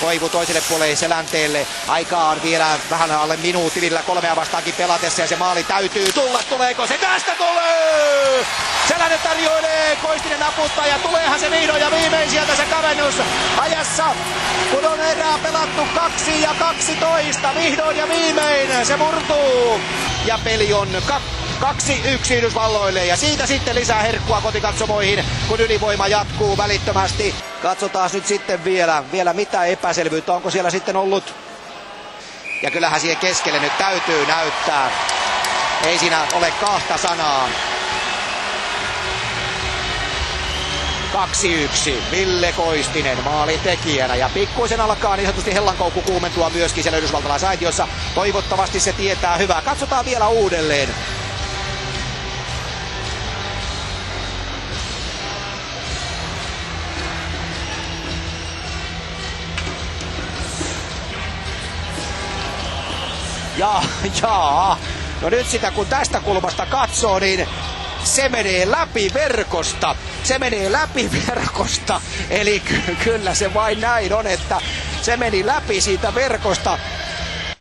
Koivu toiselle puolelle Selänteelle. Aikaa on vielä vähän alle minuutilla 3 vastaankin pelatessa ja se maali täytyy tulla. Tuleeko se? Tästä tulee! Selänne tarjoilee, Koistinen naputtaa ja tuleehan se vihdoin ja viimein sieltä se kavennus ajassa. Kun on erää pelattu 2 ja 12, vihdoin ja viimein se murtuu. Ja peli on 2-1 Yhdysvalloille ja siitä sitten lisää herkkua kotikatsomoihin, kun ylivoima jatkuu välittömästi. Katsotaan nyt sitten vielä mitä epäselvyyttä, onko siellä sitten ollut. Ja kyllähän siihen keskelle nyt täytyy näyttää. Ei siinä ole kahta sanaa. 2-1. Ville Koistinen maalintekijänä ja pikkuisen alkaa niin sanotusti hellankoukku kuumentua myöskin siellä yhdysvaltalaisaitiossa. Toivottavasti se tietää hyvää. Katsotaan vielä uudelleen. Jaa. No nyt sitä kun tästä kulmasta katsoo, niin se menee läpi verkosta. Eli kyllä se vain näin on, että se meni läpi siitä verkosta.